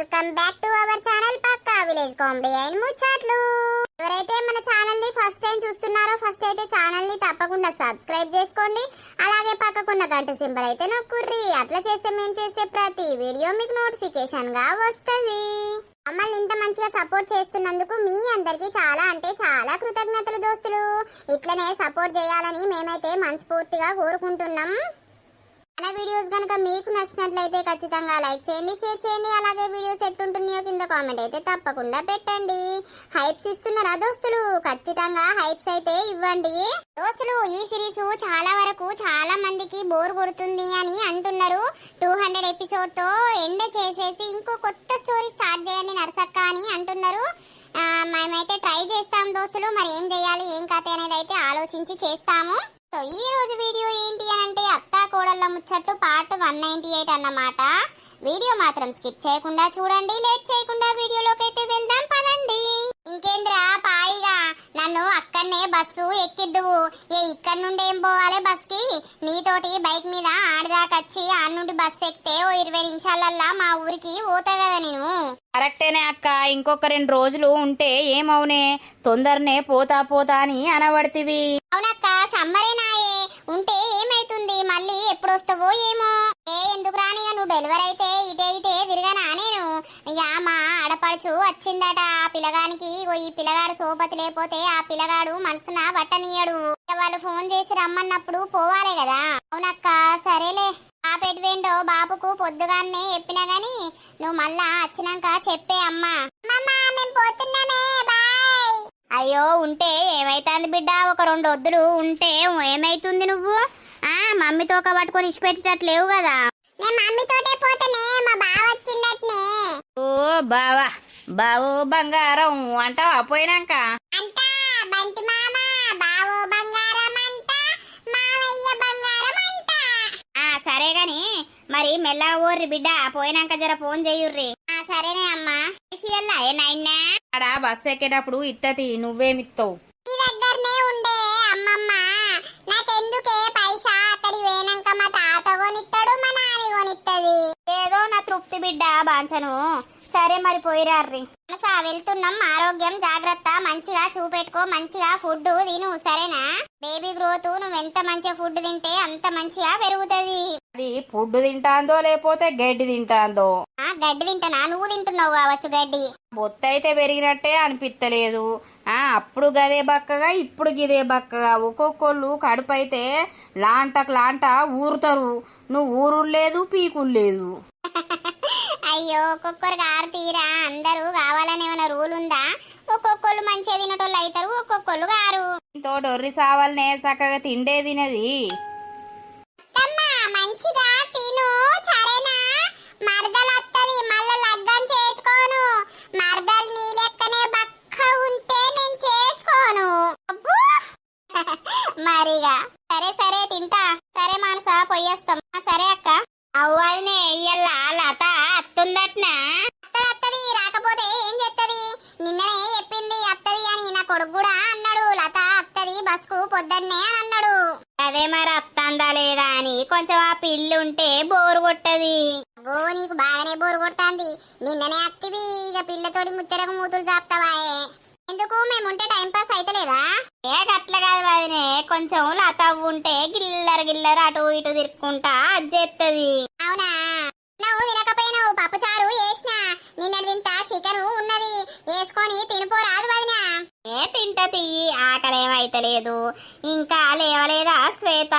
Welcome back to our channel Pakka village comedy and ముచ్చట్లు. ఎవరైతే మన ఛానల్ ని ఫస్ట్ టైం చూస్తున్నారో ఫస్ట్ అయితే ఛానల్ ని తప్పకుండా సబ్స్క్రైబ్ చేసుకోండి. అలాగే పక్కకున్న గంట సింబల్ అయితే నొక్కుర్రి. అట్లా చేస్తే మేము చేసే ప్రతి వీడియో మీకు నోటిఫికేషన్ గా వస్తుంది. మమ్మల్ని ఇంత మంచిగా సపోర్ట్ చేస్తున్నందుకు మీ అందరికి చాలా అంటే చాలా కృతజ్ఞతలు దోస్తులు. ఇట్లనే సపోర్ట్ చేయాలని మేమైతే మనస్ఫూర్తిగా కోరుకుంటున్నాం. మన వీడియోస్ కనుక మీకు నచ్చినట్లయితే ఖచ్చితంగా లైక్ చేయండి, షేర్ చేయండి. అలాగే వీడియోస్ ఎట్లుంటున్నాయో కింద కామెంట్ అయితే తప్పకుండా పెట్టండి. హైప్స్ ఇస్తున్నారా దోస్తులు? ఖచ్చితంగా హైప్స్ అయితే ఇవ్వండి దోస్తులు. ఈ సిరీస్ చాలా వరకు చాలా మందికి బోర్ కొడుతుంది అని అంటున్నారు. 200 ఎపిసోడ్ తో ఎండ్ చేసేసి ఇంకో కొత్త స్టోరీ స్టార్ట్ చేయండి నరసక్క అని అంటున్నారు. మేమైతే ట్రై చేస్తాం దోస్తులు. మరి ఏం చేయాలి ఏం కథ అనేది అయితే ఆలోచించి చేస్తాము. సో ఈ రోజు వీడియో ఏంటి అని అంటే అత్తా కోడళ్ళ ముచ్చట్లు పార్ట్ 198 అన్నమాట. వీడియో మాత్రం స్కిప్ చేయకుండా చూడండి. లేట్ చేయకుండా వీడియోలోకి అయితే వెళ్దాం పదండి. ఇంకేంద్రా పాయిగా నన్ను అక్కడనే బస్సు ఎక్కిద్దువు. ఇక్కడ నుండి ఏం పోవాలి బస్ కి? నీతోటి బైక్ మీద ఆడదాకొచ్చి ఆడ నుండి బస్ ఎక్కితే ఓ 20 నిమిషాలల్లా మా ఊరికి పోతా కదా నేను. కరెక్టేనే అక్క. ఇంకొక 2 రోజులు ఉంటే ఏమవునే, తొందరనే పోతా పోతా అని అనబడితివి. అవునక్క, సమ్మరేనాయే ఉంటే ఏమైతుంది, మళ్ళీ ఎప్పుడు వస్తావో ఏమో. ఎందుకు రాని, నువ్వు డెలివరీ అయితే ఇటే ఇటే తిరగానా నేను. ఇక మా ఆడపడుచు వచ్చిందట. ఆ పిల్లగానికి ఈ పిల్లగాడు సోపతి లేకపోతే ఆ పిల్లగాడు మనసున పట్టనీయడు. వాళ్ళు ఫోన్ చేసి రమ్మన్నప్పుడు పోవాలే కదా. అవునక్క, సరేలే. పాపెట్వేండో బాబుకు పొద్దుగానే చెప్పినా గాని నువ్వు మళ్ళా వచ్చినాక చెప్పే అమ్మా. అయ్యో ఉంటే ఏమైతుంది బిడ్డ, ఒక 2 వద్దులు ఉంటే ఏమైతుంది? నువ్వు మమ్మీతో పట్టుకొని ఇచ్చిపెట్టేటట్లేవు కదా. మమ్మీతోటే పోతేనే మా బావ వచ్చిందట్నే. ఓ బావా, బావు బంగారం అంటావా పోయినాక? అంటా బంటి మామ బావో బంగారం అంట, మావయ్య బంగారం అంట. సరే గాని మరి మెల్లగా ఊర్రి బిడ్డ, పోయినాక జర ఫోన్ చేయుర్రి. సరేనే అమ్మా. ఏనాయన్నా ఆడ బస్సు ఎక్కేటప్పుడు ఇత్తతి నువ్వేమిస్తావు? ఈ దగ్గరనే ఉండే అమ్మమ్మ. నాకెందుకే పైసా, అక్కడికి పోయినాక మా తాత కొనిస్తాడు, మా నాని కొనిస్తుంది. ఏదో నా తృప్తి బిడ్డ బాంచను. సరే మరి పోయిరార్రి. వెళ్తున్నాం. ఆరోగ్యం జాగ్రత్త, మంచిగా చూపెట్టుకో, మంచిగా ఫుడ్ తిను సరేనా? బేబీ గ్రోత్ నువ్వెంత మంచిగా ఫుడ్ తింటే అంత మంచిగా పెరుగుతుంది. అది ఫుడ్ తింటాందో లేకపోతే గడ్డి తింటాందో? గడ్డి తింటానా? నువ్వు తింటున్నావు కావచ్చు గడ్డి. బొత్త అయితే పెరిగినట్టే అనిపిస్తలేదు. అప్పుడు గదే బక్కగా ఇప్పుడు గిదే బక్కగా. ఒక్కొక్కళ్ళు కడుపు అయితే లాంట ఊరుతారు. నువ్వు ఊరు లేదు పీకులు లేదు. అయ్యో ఒక్కొక్కరికి 6 తీరా. అందరూ కావాలని ఏమైనా రూల్ ఉందా? ఒక్కొక్కళ్ళు మంచిగా తినటోళ్ళు అవుతారు, ఒక్కొక్కళ్ళు గారు. తోటొర్రి సావాలనే చక్కగా తిండే తినది. మంచిగా తిను సరేనా? మరదలు వస్తుంది, మళ్ళీ లగ్గం చేసుకోను. మరదలు నీ లెక్కనే బక్క ఉంటే నేను చేసుకోను. మరిగా సరే తింటా. సరే మానస పోయేస్తాం. సరే అక్క. అవ్వనే ఇయ్యల్లా లత అత్తుందట్నా? అత్తది రాకపోతే ఏం చేస్తుంది? నిన్ననే చెప్పింది అత్తది అని. నా కొడుకు కూడా అన్నాడు లత అత్తది బస్కు పొద్దున్నే అని అన్నాడు. అదే మరి అత్తందా లేదా అని. కొంచెం ఆ పిల్లి ఉంటే బోరు కొట్టది. నీకు బాగానే బోరు కొడుతుంది. నిన్ననే అత్తివి, ఇక పిల్లతోటి ముచ్చరకు మూతులు చాపుతావాయే. ఎందుకు మేముంటే టైం పాస్ అయితలేదా? గట్ల కాదు వదినే, కొంచెం లత ఉంటే గిల్లరు అటు ఇటు తిరుక్కుంటా అజ్జేత్తది. అవునా? నువ్వు తినకపోయినావు, పప్పు చారు వేసిన. నిన్న తింటా చికెన్ ఉన్నది, వేసుకొని తినిపోరాదు వదినా. తింటా తియ్యి, ఆకలేమైతలేదు. ఇంకా లేవలేదా శ్వేత?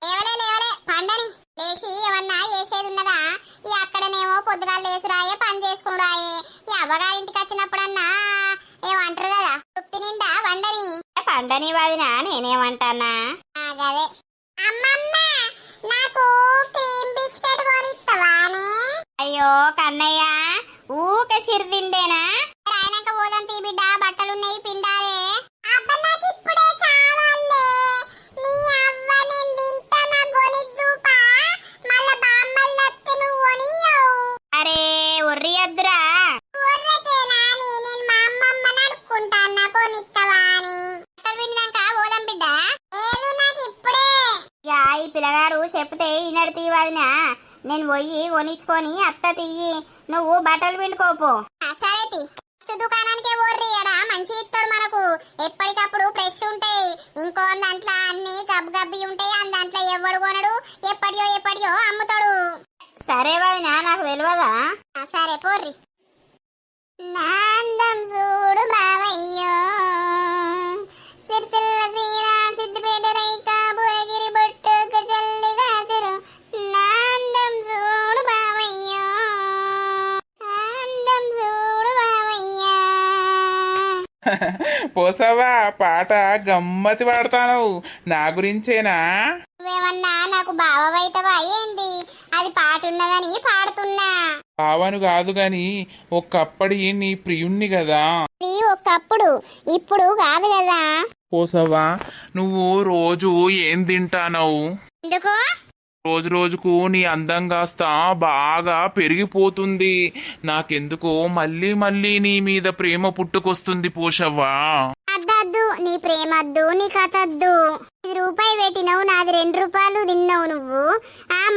లేవలే పండని. లేచి ఏమన్నా చేసేది ఉన్నదా? ఈ అక్కడనేమో పొద్దుగా లేసురాయే, పని చేసుకురాయే. ఈ అవ్వగారింటికి వచ్చినప్పుడన్నా ఏమంటారు కదా, తృప్తి నిండా పండని వదినా. నేనేమంటానా? అదే అమ్మమ్మ నాకు క్రీమ్ బిస్కెట్ కొనిస్తావానే? అయ్యో కన్నయ్య ఊకే సిరిదిండేనా? ఆయనక పోదాం తీ బిడ్డ, బట్టలున్నాయి పిండాలే. అరే ఒర్రి అద్దురా. ఈ పిల్లగాడు చెప్తే ఈనడు తీవదినా. నేను పోయి కొనిచ్చుకొని అత్త తియ్యి, నువ్వు బట్టలు పిండుకోపో. సరే ఫస్ట్ దుకాణానికే ఓర్రి, ఎడ మంచి ఇస్తాడు మనకు, ఎప్పటికప్పుడు ఫ్రెష్ ఉంటాయి. ఇంకో దాంట్లో అన్ని గబ్బి ఉంటాయి, అని దాంట్లో ఎవడు కొనడు, ఎప్పటియో అమ్ముతాడు. సరే వదినా, నాకు తెలియదా? సరే పోర్రి. నాందం చూడు బావయ్యో, సిరిసిల్ల సీర సిద్దిపేట రైక భువనగిరి బొట్టుకు చల్లి గాజులు, నాందం చూడు బావయ్యో, నాందం చూడు బావయ్యా. పోసావా పాట గమ్మతి పాడతాను, నా గురించేనా? నువ్వేమన్నా నాకు బావవైతవా ఏంది? అది పాట ఉన్నదని పాడుతున్నా. బావను కాదు గాని ఒకప్పటి నీ ప్రియుణ్ణి కదా. ఇది ఒకప్పుడు, ఇప్పుడు కాదు కదా. పోసావా నువ్వు రోజు ఏం తింటానవు? ఎందుకు? రోజు రోజుకు నీ అందం కాస్త బాగా పెరిగిపోతుంది. నాకెందుకో మళ్ళీ మళ్ళీ నీ మీద ప్రేమ పుట్టుకొస్తుంది పోషవ్వా. అద్దద్దు, నీ ప్రేమద్దు, నీ కథద్దు. 5 రూపాయలు పెట్టినవు, నాది 2 రూపాయలు తిన్నావు నువ్వు.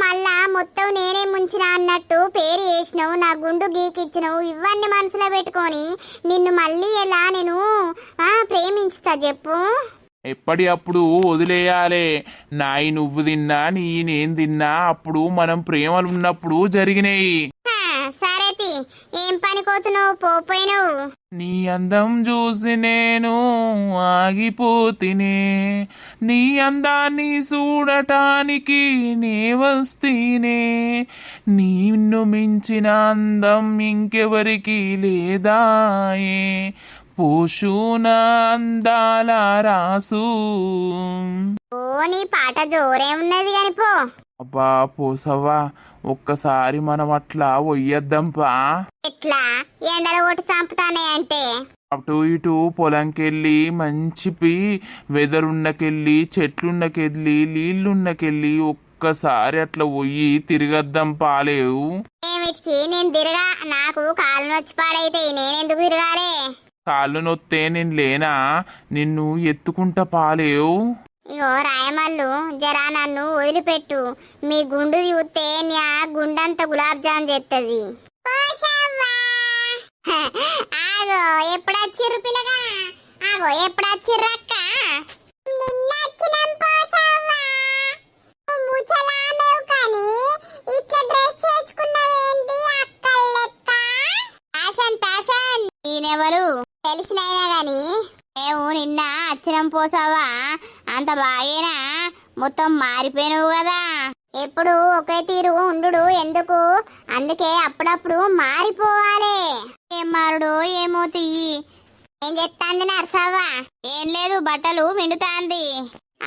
మళ్ళా మొత్తం నేనే ముంచినా అన్నట్టు పేరు వేసినావు, నా గుండు గీకిచ్చినావు. ఇవన్నీ మనసులో పెట్టుకొని నిన్ను మళ్ళీ ఎలా నేను ప్రేమించుతా చెప్పు? ఎప్పటి అప్పుడు వదిలేయాలే. నాయి నువ్వు తిన్నా నీ నేను తిన్నా అప్పుడు మనం ప్రేమలు ఉన్నప్పుడు జరిగినాయి. సరేతి, ఏం పని కోతున్నావు? పోయినావు. నీ అందం చూసి నేను ఆగిపోతినే, నీ అందాన్ని చూడటానికి నే వస్తీనే, నిన్ను మించిన అందం ఇంకెవరికి లేదాయే, పోషున అందాల రాసు. ఓ నీ పాట జోరే ఉన్నది కాని పో. అబ్బా పోసవ్వా, ఒక్కసారి మనం అట్లా వయ్యొద్దంపా. ఎట్లా? ఎండలు కొట్టి చంపుతానే అంటే? అటు ఇటు పొలంకెళ్ళి మంచి వెదర్ ఉన్నకెళ్ళి చెట్లున్నకెళ్ళి నీళ్లున్నకెళ్ళి ఒక్కసారి అట్లా పోయి తిరగద్దాం పాలేవు. ఏమిచ్చి నేను తిరగా, నాకు కాళ్ళు నొచ్చి పాడైతే నేనెందుకు తిరగాలే? కాళ్ళు నొత్తే నేను లేనా, నిన్ను ఎత్తుకుంటా పాలేవు. ఇగో రాయమల్లు, జరా నన్ను వదిలిపెట్టు. మీ గుండు చూస్తే నా గుండంతా గులాబ్ జామ్ చేస్తుంది. ఆగో ఎప్పుడొచ్చిర్రు పిల్లగా? ఆగో ఎప్పుడొచ్చిర్రక్క? నేనెవరు తెలిసినైనా గాని మేము నిన్న అచ్చినం పోసావా, అంత బాగేనా? మొత్తం మారిపోయినావు కదా. ఎప్పుడు ఒకే తీరు ఉండు ఎందుకు? అందుకే అప్పుడప్పుడు మారిపోవాలి. ఏం మారుడు ఏమో తియ్యి. ఏం చెప్తాంది నర్సవ్వా? ఏం లేదు, బట్టలు పిండుతాంది.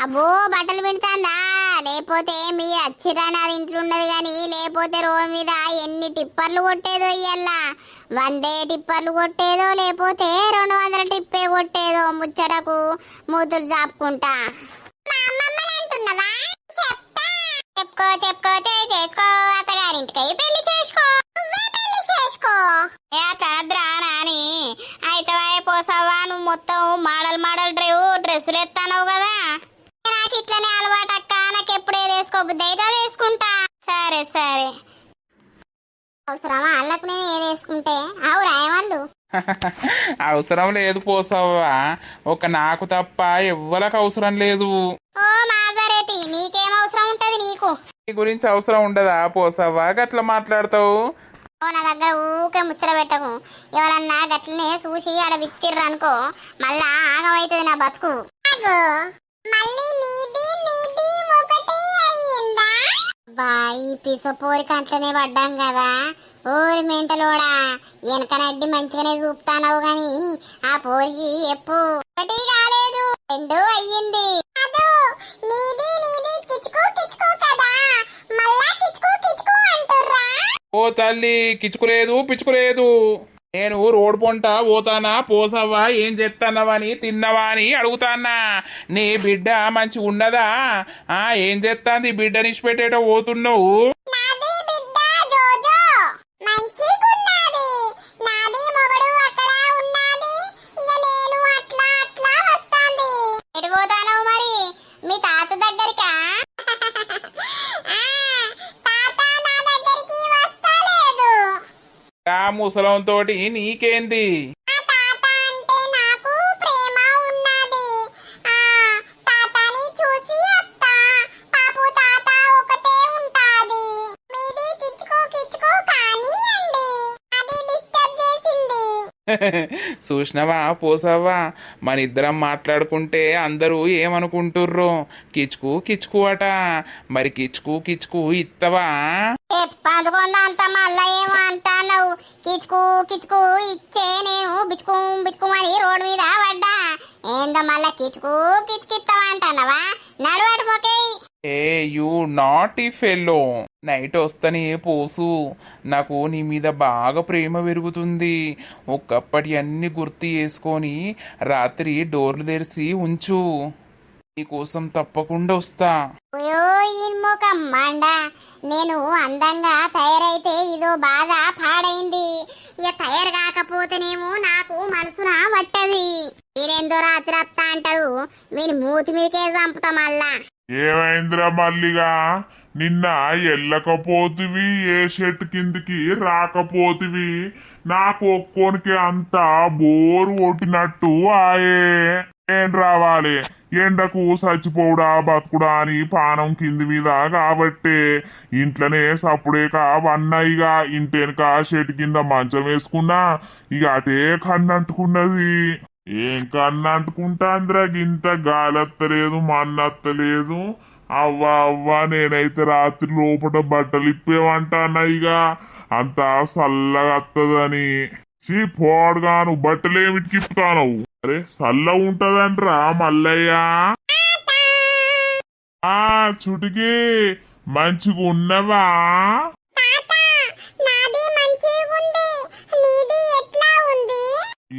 అబ్బో బట్టలు పిండుతాందా? లేకపోతే మీరు అచ్చిరాని అది ఇంట్లో ఉన్నది గాని, లేకపోతే రోడ్డు మీద ఎన్ని టిప్పర్లు కొట్టేదో ఇయ్యల్లా. 100 టిప్పర్లు కొట్టేదో, లేకపోతే 200 టిప్పే కొట్టేదో. ముచ్చటకు మూతులు చాపుకుంటా. చెప్పుకో చేసుకో, అత్తగారింటికి పెళ్లి చేసుకో. కాద్రా నాని అయితే పోసావా? నువ్వు మొత్తం మోడల్ డ్రెస్సులు ఎత్తానవు కదా. నాకు ఇట్లనే అలవాటు అక్క, నాకు ఎప్పుడే వేసుకోబుద్ది అయితే వేసుకుంటా. సరే అవసరమా అల్లకు నేను ఏది వేసుకుంటే? అవు రాయవాళ్ళు అవసరం లేదు పోసవ్వా, ఒక నాకు తప్ప ఎవ్వరికి అవసరం లేదు. ఓ మాజరేతి, నీకేం అవసరం ఉంటది? నీకు నీ గురించి అవసరం ఉండదా పోసవ్వా? గట్లా మాట్లాడతావు. నా దగ్గర ఊకే ముచ్చట పెట్టకు. ఎవరన్నా గట్లనే చూసి ఆడ విత్తిర్రు అనుకో, మళ్ళా ఆగమైతుంది నా బతుకు. బాయి పిసపోరి కంట్లనే పడ్డాం కదా. ఓరి మెంటలోడా, వెనకనడ్డి మంచిగానే చూపుతానవు గాని ఆ పోరికి ఎప్పు 1 కాలేదు 2 అయ్యింది. ఓ తల్లి, కిచుకులేదు పిచ్చుకులేదు. నేను రోడ్ పొంట పోతానా పోసవ్వా, ఏం చేస్తానవని తిన్నవా అని అడుగుతానా. నీ బిడ్డ మంచి ఉన్నదా? ఏం చేస్తాంది బిడ్డ నిష్పెట్టేటో పోతున్నావు? మీ తాత దగ్గరికా? ఆ ముసలంతోటి నీకేంది? ఆ తాత అంటే నాకు ప్రేమ ఉన్నది. ఆ తాతని చూసి అత్త పాపు తాత ఒకటే ఉంటాది. మీది కిచ్చుకో కిచ్చుకో కానీ అండి అది డిస్టర్బ్ చేసింది. చూసినవా పోసవ్వా, మన ఇద్దరం మాట్లాడుకుంటే అందరూ ఏమనుకుంటుర్రో? కిచుకు కిచుకు అట. మరి కిచుకు కిచుకు ఇత్తవా? పందుకొంద అంత మళ్ళా ఏమో అంటావు. కిచుకు కిచుకు ఇచ్చే నేను బిచ్చుకు బిచ్చుకు అని రోడ్డు మీద పడ్డా. ఏందో మళ్ళా కిచుకు కిచుకిస్తావా అంటున్నావా? నడువాడు పోకే. ఏ యూ నాట్ ఈ ఫెల్లో. నైట్ వస్తనే పోసు, నాకు నీ మీద బాగా ప్రేమ పెరుగుతుంది. ఒకప్పటి అన్ని గుర్తు చేసుకొని రాత్రి డోర్లు తెరిచి ఉంచు. నీకోసం తప్పకుండా వస్తా. అయ్యో ఈ ముఖం మండ. నేను అందంగా తయారైతే ఇదో బాగా పాడైంది. ఇక తయారు కాకపోతేనేమో నాకు మనసున పట్టది. వీడేందో రాత్రి వస్తా అంటాడు, వీని మూతి మీదకే చంపుతా మళ్ళా. ఏమైందిరా మల్లిగా? నిన్న ఎల్లకపోతివి, ఏ షెట్ కిందికి రాకపోతివి. నాకు ఒక్కోనికి అంతా బోరు కొట్టినట్టు ఆయే. ఏం రావాలి, ఎండకు చచ్చిపోవుడా బతుకుడా అని పానం కింది మీద కాబట్టే ఇంట్లోనే సప్పుడేక వన్నయిగా ఇంటెనక షెట్ కింద మంచం వేసుకున్నా. ఇక అటే కన్నంటుకున్నది. ఏం కన్నంటుకుంటాందిరా, గింత గాలత్తలేదు మన్నత్తలేదు. అవ్వా అవ్వా, నేనైతే రాత్రి లోపల బట్టలు ఇప్పేమంటానా ఇక అంతా చల్లగా వత్తదని. పోడుగాను బట్టలేమిటికి ఇప్పుతాను. అరే చల్ల ఉంటదంట్రా మల్లయ్య. ఆ చుటికి మంచిగా ఉన్నవా?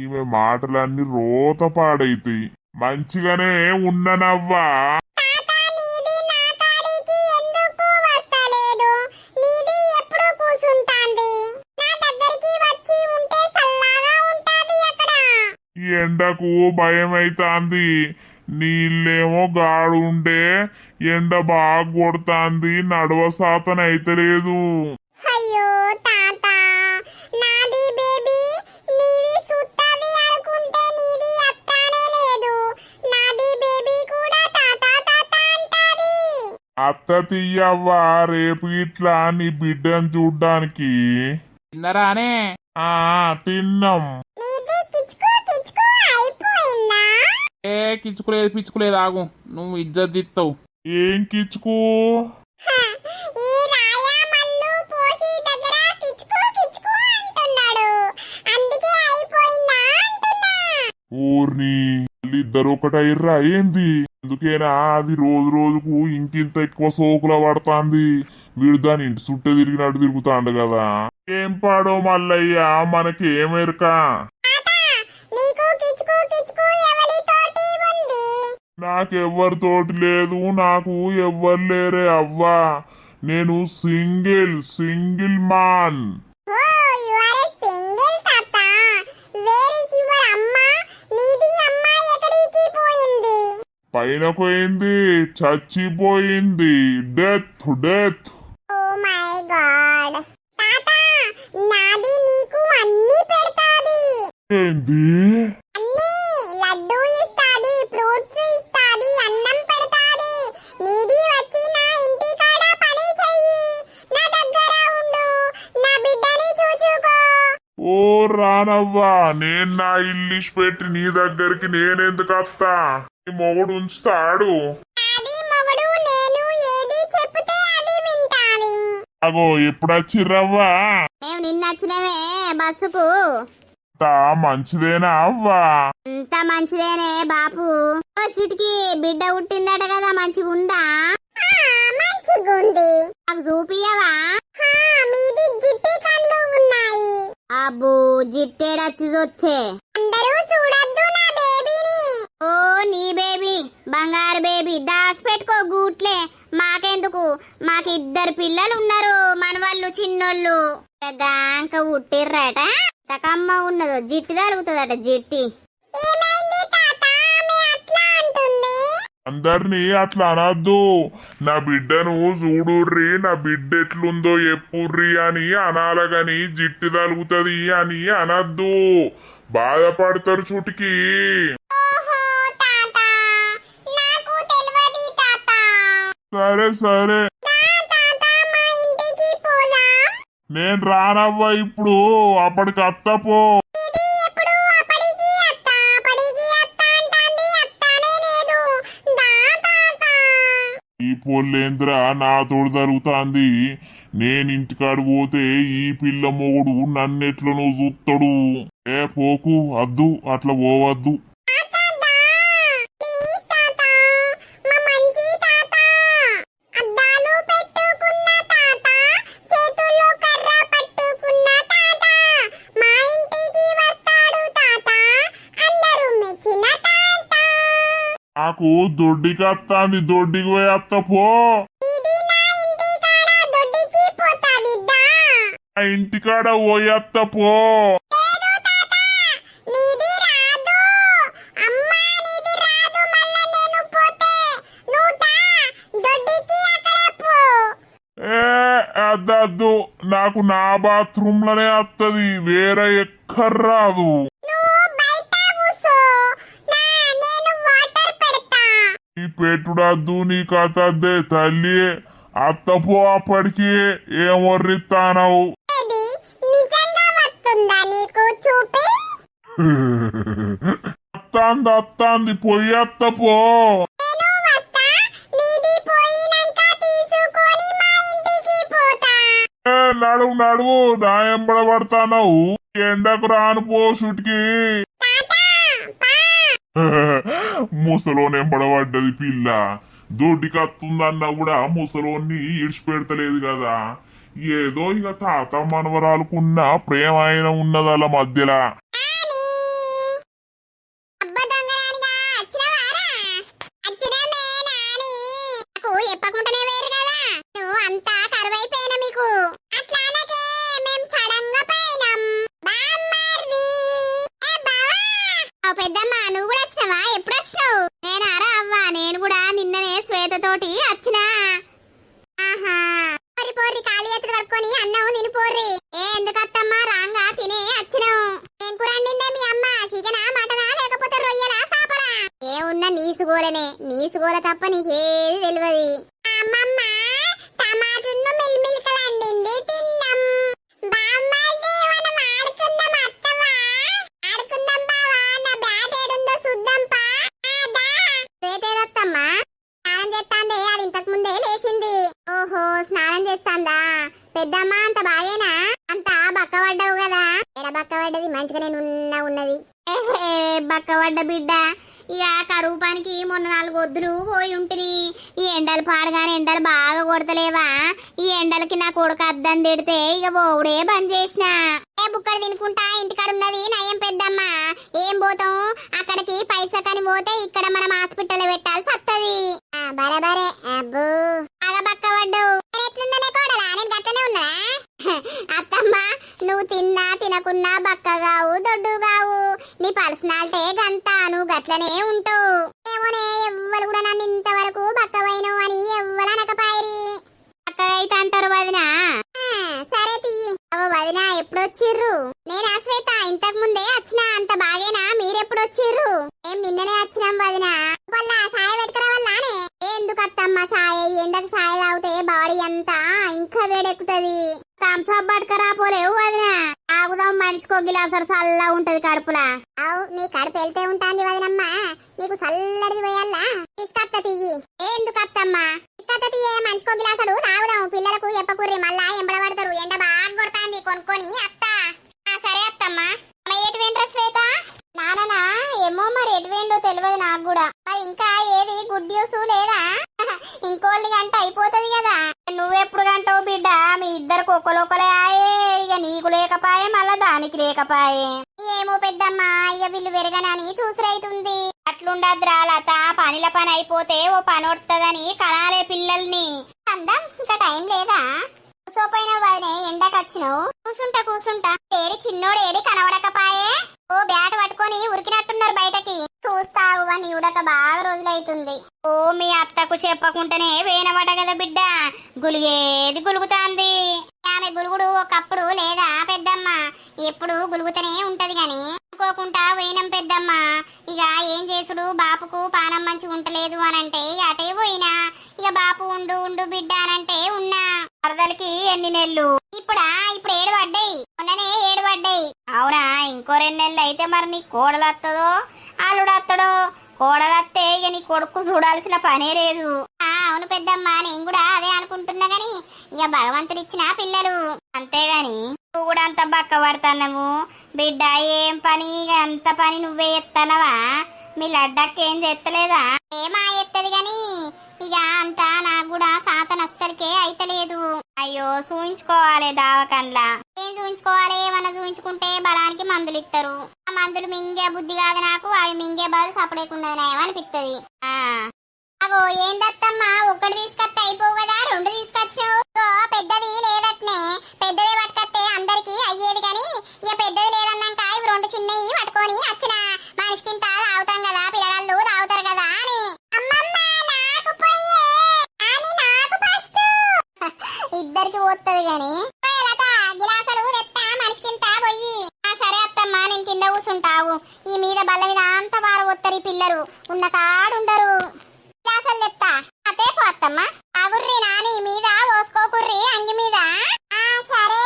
ఈమె మాటలన్నీ రోత పాడైతాయి. మంచిగానే ఉన్ననవ్వా. ఈ ఎండకు భయమైతాంది. నీళ్ళేమో గాడు ఉండే, ఎండ బాగా కొడుతాంది, నడవ సాతన అయితలేదు. అయ్యో తాత, నాది బేబీ నీది సుత్తది అనుకుంటే నీది అత్తానే లేదు. నాది బేబీ కూడా తాత తాత అంటాది. అత్త తీయవ్వా, రేపు ఇట్లా నీ బిడ్డను చూడ్డానికి. తిన్నరానే? ఆ తిన్నాం. నీది కిచ్చుకో కిచ్చుకో అయిపోయిందా? ఏ కిచుకులేదు పిచ్చుకులేదు, ఆగు, నువ్వు ఇజ్జత్ ఇస్తావు. ఏం కిచ్చుకు? ఈ రాయా మల్లు పోసి దగ్గర కిచ్చుకో కిచ్చుకో అంటున్నాడు, అందుకే అయిపోయిందా అంటున్నా. ఊర్ని ఇద్దరు ఒకటైర్రా ఏంది? అందుకేనా అది రోజు రోజుకు ఇంకింత ఎక్కువ సోకుల పడతాంది. వీడు దాని ఇంటి చుట్టూ తిరిగినట్టు తిరుగుతాండు కదా. ఏం పాడో మల్లయ్య, మనకేమెరక. నీకు కిచ్చుకో కిచ్చుకో ఎవరితోటి ఉంది? నాకెవ్వరితోటి లేదు, నాకు ఎవ్వరు లేరే అవ్వా. నేను single man. Oh you are a single తాత. వేర్ ఇస్ యువర్ అమ్మ? నీది అమ్మ ఎక్కడికి పోయింది? పైన పోయింది, చచ్చిపోయింది. డెత్. Oh my God. తాత, నాది నీకు అన్ని పెడతాది. ఏంది? అన్ని లడ్డు ఇస్తాది, ఫ్రూట్స్ ఇస్తాది, అన్నం పెడతాది. నీది వచ్చి నా ఇంటి కాడ పని చెయ్యి, నా దగ్గర ఉండు, నా బిడ్డని చూచుకో. ఓ రానవ్వా, నేను నా ఇల్లు పెట్టి నీ దగ్గరికి నేనెందుకు వస్తా? నీ మొగుడు ఉంచుతాడు. అది మొగుడు, నేను ఏది చెప్తే అది వింటాది. అగో ఎప్పుడొచ్చిర్రవ్వా? మేము నిన్న వచ్చినవే బస్సుకు. మంచిదేనా అవ్వా? అంత మంచిదేనే బాపు. చిటికి బిడ్డ పుట్టిందట కదా, మంచిగా ఉందా? మంచిగుంది. నాకు చూపియవా? మీది జిట్టి కళ్ళు ఉన్నాయి. అబ్బో, జిట్టేడచ్చి వచ్చే. అందరూ చూడొద్దు నా బేబీని. ఓ నీ బేబీ, బంగారు బేబీ, దాచిపెట్టుకో గూట్లే. మాకెందుకు, మాకు ఇద్దరు పిల్లలు ఉన్నారు, మనవాళ్ళు చిన్నోళ్ళు. గాంక పుట్టిర్రట. తకమ్మ ఉన్నదో జిట్టి తలుగుతుందట జిట్టి. అందరినీ అట్లా అనద్దు. నా బిడ్డను చూడుర్రి, నా బిడ్డ ఎట్లుందో ఎప్పుర్రి అని అనాలగని జిట్టు తలుగుతుంది అని అనద్దు. బాధపడతారు చుటికి. ఓహో తాత, నాకు తెలియదు తాత. సరే సరే తాత మా ఇంటికి పోదాం. నేను రానవ్వా ఇప్పుడు, అప్పటికి అత్తపో. ఇది ఎప్పుడు అప్పటికి అత్త అప్పటికి అత్త అంటాంది, అత్తనే లేదు. దా తాత. ఈ పొల్లేంద్ర నాతోడు జరుగుతాంది. నేను ఇంటికాడు పోతే ఈ పిల్ల మొగుడు నన్నెట్లనో చూస్తాడు. ఏ పోకు అద్దు, అట్లా పోవద్దు. తాత దా. ప్లీజ్ తాత, మా మంచి తాత. అద్దాలు పెట్టుకున్న తాత, చేతుల్లో కర్ర పట్టుకున్న తాత, మా ఇంటికి వస్తాడు తాత, అందరూ మెచ్చిన తాత. నాకు దొడ్డికి అత్తాంది, దొడ్డికి పోయి అత్తపో. ఇది నా ఇంటి కాడ దొడ్డికి పోతా బిడ్డా. ఆ ఇంటికాడ పోయి అత్తపో. లేదు తాత, నీది రాదు. అమ్మా నీది రాదు. మళ్ళా నేను పోతే నువ్వు తా దొడ్డికి అక్కడ పో. ఏ అద్దద్దు, నాకు నా బాత్రూమ్ లోనే అత్తది, వేరే ఎక్కర్రాదు. నువ్వు బయట కూసో. నేను వాటర్ పెడతా. ఈ పెట్టుడద్దు, నీ కథద్దే తల్లి. అత్తపో అప్పటికి. ఏం వర్రిస్తానవు? ఇది నిజంగా వస్తుందా నీకు చూపి? అత్తాంది పొయ్యి అత్తపో. నేను వస్తా. నీది పోయినాక తీసుకొని మా ఇంటికి పోతా. ఏ నడువు నడువు, నా ఎంబడబడతానవు. ఎండకు రాను పో షుట్కి. తాత పా. ముసలోని ఎంబడబడ్డది పిల్ల. దొడ్డికి అత్తుందన్నా కూడా ముసలోన్ని ఇడిచిపెడతలేదు కదా. ఏదో ఇక తాత మనవరాలకున్న ప్రేమ అయిన ఉన్నది వాళ్ళ మధ్యలో. నాని. అబ్బ దొంగరానిగా వచ్చినవారా? వచ్చినమే నాని. నాకు చెప్పకుండానే వేరు కదా. నువ్వు అంతా కరువైపోయిన మీకు. అట్లానకే మేం సడన్గా పోయినాం. బామ్మర్ది. ఏ బావా. ఓ పెద్దమ్మ, నువ్వు కూడా వచ్చినవా? ఎప్పుడు వచ్చినావు? నేనారా అవ్వ, నేను కూడా నిన్ననే శ్వేతతోటి వచ్చినా. ఆహా. పోరి పోరి, కాలి చేతులు కడుక్కొని అన్నం తిని పోర్రి. ఏ ఎందుకు అత్తమ్మా, రాంగా తినే వచ్చినావు. ఏం కూర వండిందే మీ అమ్మ? చికెనా మటనా లేకపోతే రొయ్యలా చేపలా? ఏ ఉన్న నీసుగోలనే. నీసుగోల తప్ప నీకేది తెలియదు. అమ్మమ్మ టమాటును మిల్మిల్కలు వండింది, తిన్నాం. బామ్మర్ది మనం ఆడుకుందాం అత్తవా? ఆడుకుందాం బావా. నా బ్యాట్ ఏడుందో చూద్దాం పా. శ్వేతేదత్తమ్మా స్నానం చేస్తాందే, అది ఇంతకు ముందే లేచింది. ఓహో స్నానం చేస్తాందా? పెద్దమ్మ అంత బాగేనా? అంత బక్కపడ్డావు కదా. ఎడ బక్కపడ్డది? మంచిగానే ఉన్నది. ఏహే బక్కపడ్డ బిడ్డ. ఇక కరువు పనికి మొన్న 4 వద్దులు పోయి ఉంటిని. ఈ ఎండలు పాడగానే ఎండలు బాగా కొడతలేవా? ఈ ఎండలకి నా కొడుకు అద్దం తిడితే ఇక పోవుడే బంద్ చేసిన. ఏ బుక్కడు తినుకుంటా ఇంటికాడ ఉన్నది నయం పెద్దమ్మ. ఏం పోతాం అక్కడికి, పైసకని పోతే ఇక్కడ మనం హాస్పిటల్ పెట్టాల్సి వస్తది. బరబరే. అబ్బో బాగా బక్కపడ్డావు. ఎట్లున్నానే కోడలా? నేను గట్లనే ఉన్నా. అత్తమ్మ నువ్వు తిన్నా తినకున్నా బక్కగావు దొడ్డుగావు. నీ పర్సనాలిటీ గంతా, నువ్వు గట్లనే ఉంటావు. ఏమోనే, ఎవ్వరు కూడా నన్ను ఇంతవరకు బక్కవైనవు అని ఎవ్వరు అనకపాయిరి. బక్కగైతే అంటారు వదినా. సరే తీయి. అవో వదినా ఎప్పుడొచ్చిర్రు? నేను శ్వేత ఇంతకు ముందే వచ్చిన. అంత బాగేనా? మీరెప్పుడొచ్చిర్రు? ఏం నిన్ననే వచ్చినాం వదినా. వల్ల సాయ పెట్టుకురావాలనే? ఎందుకు అత్తమ్మ సాయ? ఎండకు సాయ తాగితే బాడీ అంతా ఇంకా వేడెక్కుతుంది. థమ్స్అప్ పట్టుకరా పోలేవు వదినా. ఆగుదాం, మనిషికో గిలాసరు చల్లగా ఉంటది కడుపులా. అవు నీ కడుపు వెళ్తే ఉంటాంది వదినమ్మ. నీకు చల్లడిది పోయాలా? తీసుకత్త తీయి. ఎందుకు అత్తమ్మా? తీసుకత్త తీయే, మనిషికో గిలాసడు తాగుదాం. పిల్లలకు ఎప్పకుర్రి, మళ్ళా ఎంబడబడతారు. ఎండ బాగా కొడతాంది, కొనుక్కొని అత్త. సరే అత్తమ్మా. ఎటు వెంట్రా శ్వేత? నానా ఏమో మరి ఎటు వెండో తెలియదు నాకు కూడా. మరి ఇంకా ఏది గుడ్ న్యూస్ లేదా? ఇంకోళ్ళ గంట అయిపోతుంది కదా. నువ్వెప్పుడు గంటవు బిడ్డ? మీ ఇద్దరు ఒక్కలొక్కలే ఆయే. ఇక నీకు లేకపాయే, మళ్ళా దానికి లేకపాయే. ఏమో పెద్దమ్మా, ఇక వీళ్ళు పెరగనని చూసురైతుంది. అట్లుండద్రా లత, పనిల పని అయిపోతే ఓ పని వస్తుందని కనాలే పిల్లల్ని. అందం ఇంకా టైం లేదా? కూసోపోయిన వదినే, ఎండకొచ్చినావు. కూసుంటా. ఏడి చిన్నోడు ఏడి కనబడకపాయే. ఓ బ్యాట్ పట్టుకొని ఉరికినట్టున్నారు బయటకి. చూస్తావు అని ఉడక బాగా రోజులైతుంది. ఓ మీ అత్తకు చెప్పకుంటేనే వేనమాట కదా బిడ్డ, గులిగేది గులుగుతాంది. ఆమె గులుగుడు ఒకప్పుడు లేదా పెద్దమ్మ, ఎప్పుడు గులుగుతూనే ఉంటది గాని అనుకోకుండా పోయినాం పెద్దమ్మ. ఇక ఏం చేసుడు, బాపుకు పానం మంచి ఉంటలేదు అనంటే అటే పోయినా. ఇక బాపు ఉండు ఉండు బిడ్డ అనంటే ఉన్నా. వరదలకి ఎన్ని నెలలు ఇప్పుడు 7 పడ్డాయి, మొన్ననే 7 పడ్డాయి. అవునా, ఇంకో 2 నెలలు అయితే మరి నీ కోడలు వస్తుందో అల్లుడు వస్తాడో. కోడలత్తే ఇక నీ కొడుకు చూడాల్సిన పనే లేదు. అవును పెద్దమ్మ, నేను కూడా అదే అనుకుంటున్నా గాని ఇక భగవంతుడు ఇచ్చిన పిల్లలు అంతేగాని నువ్వు కూడా అంత బక్క పడతావు బిడ్డ. ఏం పని అంత పని నువ్వే ఎత్తనవా? మీ లడ్డక్కేం చేస్తలేదా? ఏమా ఎత్తది గాని ఇక అంతా నాకు కూడా సాతన అస్సలకే అయితలేదు. అయ్యో చూయించుకోవాలి దావకన్లా. ఏం చూయించుకోవాలి? ఏమన్నా చూయించుకుంటే బలానికి మందులు ఇస్తారు. ఆ మందులు మింగే బుద్ధి కాదు నాకు, అవి మింగే బదులు సపడేకుండా అనిపిస్తుంది. అగో ఏందత్తమ్మా, ఒక్కటి తీసుకొస్తే అయిపోవు కదా, 2 తీసుకొచ్చావు. పెద్దది లేదట్నే, పెద్దది పట్టుకొస్తే అందరికి అయ్యేది గాని ఇక పెద్దది లేదన్నాక ఇవి 2 చిన్నవి పట్టుకొని వచ్చిన. మనిషికింత తాగుతాం కదా, పిల్లగాళ్ళు తాగుతారు కదా అని. ఇద్దరికి పోతుంది గాని గిలాసలు తెత్తా, మనిషికింత పోయి. సరే అత్తమ్మా, నేను కింద కూర్చుంటావు. ఈ మీద బల్ల మీద అంత వార పోతారు ఈ పిల్లలు, ఉన్న కాడుండరు. గిలాసలు తెత్తా అతే పోత్తమ్మా. ఆగుర్రి నాని మీద పోసుకోకుర్రి అంగి మీద. సరే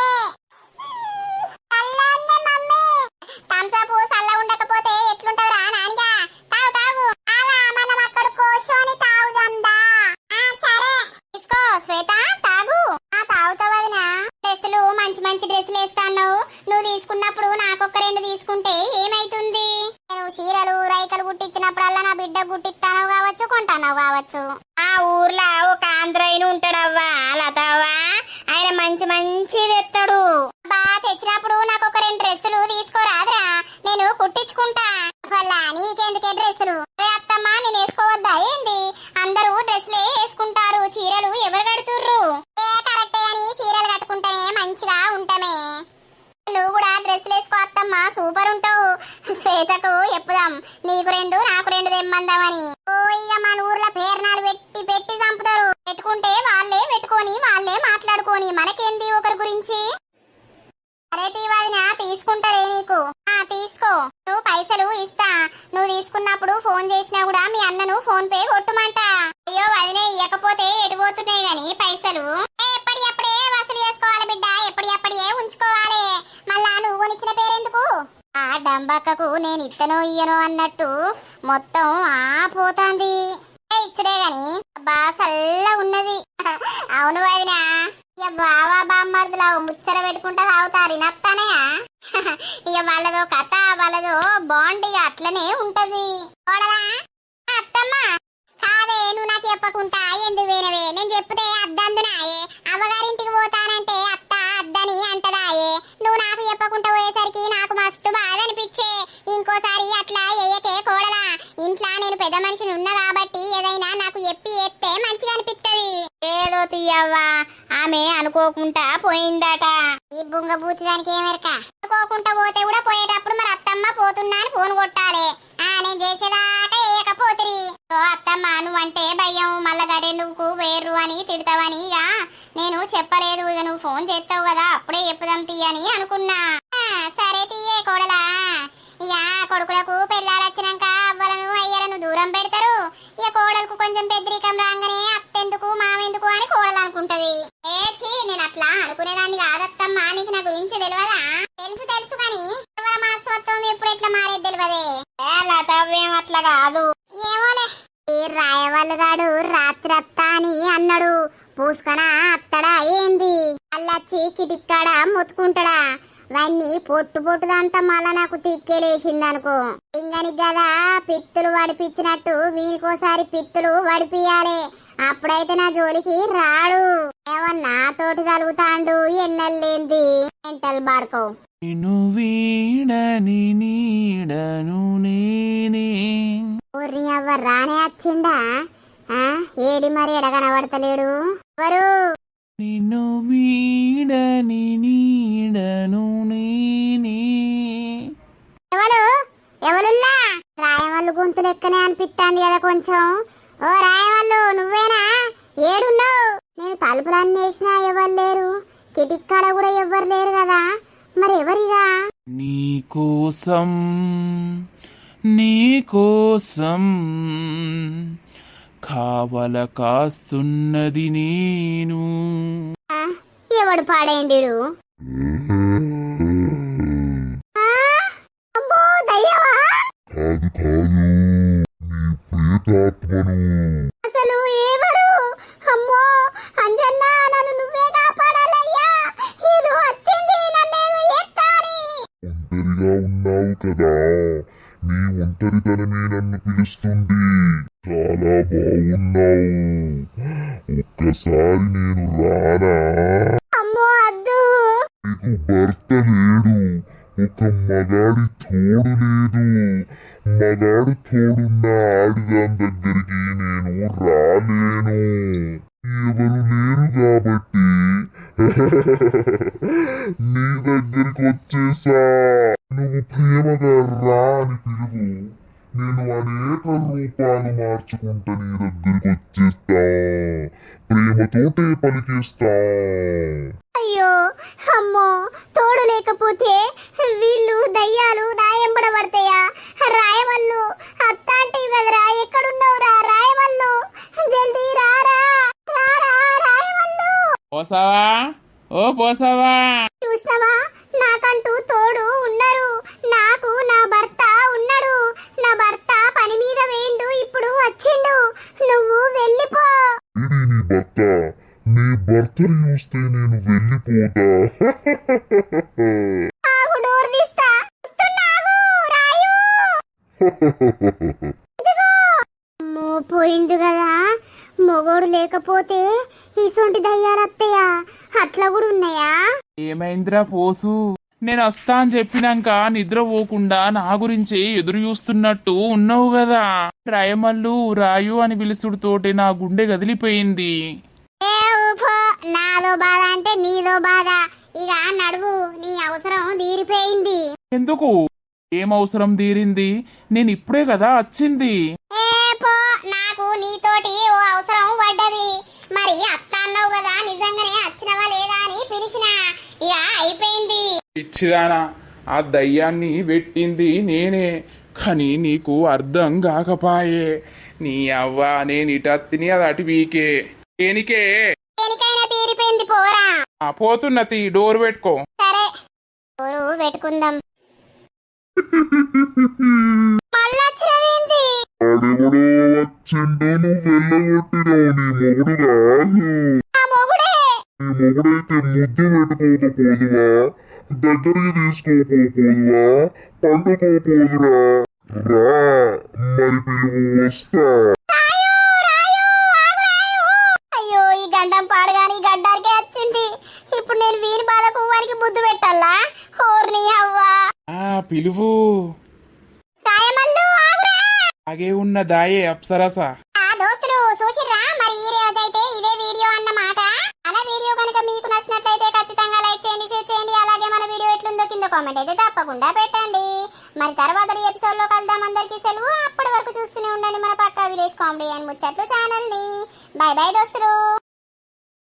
థమ్సప్ సల్ల ఉండకపోతే ఎట్లుంటదిరా నానిగా? తాగు తాగు. అలా మనం అక్కడ కూర్చొని తాగుదాందా? సరే తీసుకో శ్వేత, తాగు. తాగుతావదినా. డ్రెస్సులు మంచి మంచి డ్రెస్సులు వేస్తాను. నువ్వు తీసుకున్నప్పుడు నాకొక్క 2 తీసుకుంటే ఏమైతుంది? నేను చీరలు రైకలు గుట్టించినప్పుడల్లా నా బిడ్డ గుట్టిస్తాను కావచ్చు, కొంటాను కావచ్చు. ఆ ఊర్లో ఒక ఆంధ్రాయన ఉంటాడవ్వా, లతావా. ఆయన మంచి మంచి తెస్తాడు. బా తెచ్చినప్పుడు నాకు ఒక 2 డ్రెస్సులు తీసుకోరాదురా, నేను కుట్టించుకుంటా. వల్ల నీకెందుకే డ్రెస్సులు? అత్తమ్మా, నేను వేసుకోవద్దా ఏంది? అందరూ డ్రెస్సులే వేసుకుంటారు, చీరలు ఎవరు కడుతుర్రు? కరెక్టే అని చీరలు కట్టుకుంటేనే మంచిగా ఉంటామే. నువ్వు కూడా డ్రెస్సులు వేసుకో అత్తమ్మా, సూపర్ ఉంటావు. శ్వేతకు చెప్పుదాం, నీకు 2 నాకు 2 తెమ్మందామని. ఇక మన ఊర్లో పేర్నాలు పెట్టి పెట్టి చంపుతారు. పెట్టుకుంటే వాళ్ళే పెట్టుకొని వాళ్ళే మాట్లాడుకొని మనకేంది ఒకరి గురించి. అరే తీవాదినా, తీసుకుంటారే నీకు. తీసుకో, నువ్వు పైసలు ఇస్తా. నువ్వు తీసుకున్నప్పుడు ఫోన్ చేసినా కూడా మీ అన్నను ఫోన్ పే కొట్టుమంట. అయ్యో వదిలే, ఇవ్వకపోతే ఎడిపోతున్నాయి గాని పైసలు. ఎప్పటికప్పుడే వసూలు చేసుకోవాలి బిడ్డ, ఎప్పటికప్పుడే ఉంచుకోవాలి. మళ్ళా నువ్వు కొనిచ్చిన పేరెందుకు? ఆ డంబక్కకు నేను ఇత్తనో ఇయ్యనో అన్నట్టు మొత్తం పోతాంది. ఇచ్చుడే గాని బాసల్లా ఉన్నది. అవును వదినా, ఇక బావా బామ్మర్దులా ముచ్చర పెట్టుకుంటా తాగుతారు నత్తనయా. ఇక వాళ్ళదో కథ, వాళ్ళదో బాండ్, ఇక అట్లనే ఉంటది. అత్తమ్మా కాదే, నువ్వు నాకు చెప్పకుండా ఎందుకు వేనవే? నేను చెప్తే అద్దందునాయే. అవ్వగారింటికి పోతానంటే అత్త అద్దని అంటదాయే. నువ్వు నాకు చెప్పకుండా పోయేసరికి నాకు మస్తు బాధ అనిపించే. ఇంకోసారి అట్లా ఎయ్యకే కోడలా. ఇంట్లో నేను పెద్ద మనిషిని ఉన్నా కాబట్టి ఏదైనా నాకు చెప్పి ఎత్తే మంచిగా అనిపిస్తది. ఏదో తీయవ్వా, ఆమె అనుకోకుండా పోయిందట. ఈ బుంగ బూతి దానికి ఏమెరక? అనుకోకుండా పోతే కూడా పోయేటప్పుడు మరి అత్తమ్మ పోతున్నా అని ఫోన్ కొట్టాలి. నేను చేసేదాకా వేయకపోతిరి. అత్తమ్మ నువ్వంటే భయం, మళ్ళా గడే నువ్వు వేర్రు అని తిడతావని ఇక నేను చెప్పలేదు. ఇక నువ్వు ఫోన్ చేస్తావు కదా, అప్పుడే చెప్పుదాం తీయని అనుకున్నా. సరే తీయే కోడలా. ఇక కొడుకులకు పెళ్ళాలొచ్చినాక అవ్వలను అయ్యలను దూరం పెడతారు. ఇక కోడలకు కొంచెం పెద్దరికం రాగానే అత్తెందుకు మావెందుకు అని కోడలు అనుకుంటది. నేను అట్లా అనుకునేదాన్ని కాదత్తమ్మా, నీకు నా గురించి తెలియదా? తెలుసు తెలుసు కానీ ఎవరి మనస్తత్వం ఎప్పుడు ఎట్లా మారేది తెలియదే. లతవ్వేం అట్లా కాదు. ఏమోలే, ఈ రాయవల్లుగాడు రాత్రి అత్త అని అన్నాడు. పూసుకనా అత్తడా ఏంది? అల్లచ్చి కిటిక్కడ మొత్తుకుంటాడా? వన్నీ పొట్టు పొట్టుదంతా మళ్ళా నాకు తిక్కేలేసిందనుకో. ఇంగని కదా పిత్తులు వడిపించినట్టు వీనికోసారి పిత్తులు వడిపియాలి. అప్పుడైతే నా జోలికి రాడు. ఏమన్నా తోటి తలుగుతాండు ఎన్నెల్లేంది మెంటల్ బాడుకో. నిన్ను వీడని నీడను నేనే. ఊర్ని అవ్వ రానే వచ్చిండా? ఏడి మరి ఎడగనబడతలేడు. ఎవరు? నిన్ను వీడని నీడను నేనే. ఎవరున్నా? రాయవాళ్ళు గొంతు లెక్కనే అనిపిస్తాంది కదా కొంచెం. ఓ రాయవాళ్ళు నువ్వేనా? ఏడున్నావు? నేను తలుపులన్నీ వేసినా ఎవరు లేరు, కిటిక్కడ కూడా ఎవ్వరు లేరు కదా, మరి ఎవరిగా? నీకోసం నీకోసం కావల కాస్తున్నది నేను. ఆ, ఎవడు పాడేండు? అమ్మో దయ్యవా? కాదు కాదు, నీ ప్రేతాత్మను. అసలు ఎవరు? అమ్మో అంజన్న, నన్ను నువ్వే కాపాడాలయ్యా, ఇది వచ్చింది నన్నేదో ఎత్తాని. ఒంటరిగా ఉన్నావు కదా, నీ ఒంటరితనమే నన్ను పిలుస్తుంది. చాలా బాగున్నావు, ఒక్కసారి నేను రానా? అమ్మో అద్దు. నీకు భర్త లేడు, ఒక మగాడి తోడు లేదు. మగాడు తోడున్న ఆడిదాని దగ్గరికి నేను రాలేను, ఎవరు లేరు కాబట్టి నీ దగ్గరికి వచ్చేసా. నువ్వు ప్రేమగా రా అని పిలువు, నేను అనేక రూపాలు మార్చుకుంటా నీ దగ్గరికి వచ్చేస్తా, ప్రేమతోటే పలికేస్తా. అయ్యో అమ్మో, తోడు లేకపోతే వీళ్ళు దయ్యాలు నాయంబడ పడతాయా? రాయమల్లు అత్తాంటివి కదరా, ఎక్కడున్నావురా రాయమల్లు? జల్దీ రారా, రారా రాయమల్లు. పోసావా? ఓ పోసావా? చూసినవా, నాకంటూ తోడు ఉన్నారు, నాకు నా భర్త ఉన్నాడు. నా భర్త పని మీద వేయండు, ఇప్పుడు వచ్చిండు, నువ్వు వెళ్ళిపో. ఇది నీ భర్త, నీ భర్తను చూస్తే నేను వెళ్ళిపోతా. ఆగు, డోర్ తీస్తా. వస్తున్నాగు, రాయు. ఇదిగో. అమ్మో పోయిండు కదా, మొగోడు లేకపోతే ఇసొంటి దయ్యాలు వస్తాయా? అట్లా కూడా ఉన్నాయా? ఏమైందిరా పోసు? నేను వస్తా అని చెప్పినాక నిద్ర పోకుండా నా గురించి ఎదురు చూస్తున్నట్టు ఉన్నావు కదా. రాయమల్లు రాయు అని పిలుచుడుతోటి నా గుండె కదిలిపోయింది. ఏ ఊకో, నాదో బాధ అంటే నీదో బాధ. ఇక నడువు, నీ అవసరం తీరిపోయింది. ఎందుకు? ఏం అవసరం తీరింది? నేను ఇప్పుడే కదా వచ్చింది. ఏ పో, నాకు నీతోటి ఓ అవసరం పడ్డది. మరి అత్త అన్నావు కదా, నిజంగానే వచ్చినవా లేదా అని పిలిచిన, ఇక అయిపోయింది. పిచ్చిదానా, ఆ దయ్యాన్ని పెట్టింది నేనే, కానీ నీకు అర్థం కాకపాయే. నీ అవ్వ నేను ఇటత్తిని అది అటు వీకే. దేనికే? దేనికైనా తీరిపోయింది, పోరా. పోతున్న తీ, డోర్ పెట్టుకో. సరే, డోరు పెట్టుకుందాం. మళ్ళొచ్చినవేంది? ఆడెవడో వచ్చిండో, నువ్వు వెళ్ళగొట్టినావు. నీ మొగుడు కాదు. ఆ మొగుడే. నీ మొగుడైతే ముద్దు పెట్టుకోకపోదువా, దగ్గరికి తీసుకోపోదువా, పండుకోపోదురా? రా, మరి పిలువు, వస్తా. అయ్యో, ఈ గండం పాడగాని గడ్డానికే వచ్చింది. ఇప్పుడు నేను వీని బాధకు వానికి బుద్ధి పెట్టాలా? ఓర్ని అవ్వా. పిలువు. రాయమల్లు ఆగురా. ఆగే ఉన్న దాయే అప్సరస. దోస్తులు చూసిర్రా, మరి ఈ రోజైతే ఇదే వీడియో అన్నమాట. అలా వీడియో కనుక మీకు నచ్చినట్లయితే ఖచ్చితంగా లైక్ చేయండి, షేర్ చేయండి. అలాగే మన వీడియో ఎట్లుందో కింద కామెంట్ అయితే తప్పకుండా పెట్టండి. మరి తర్వాత ఎపిసోడ్ లో కలుద్దాం. అందరికీ సెలవు. అప్పటి వరకు చూస్తూనే ఉండండి మన పక్కా విలేజ్ కామెడీ అండ్ ముచ్చట్లు ఛానల్ ని. బై బై దోస్తులు.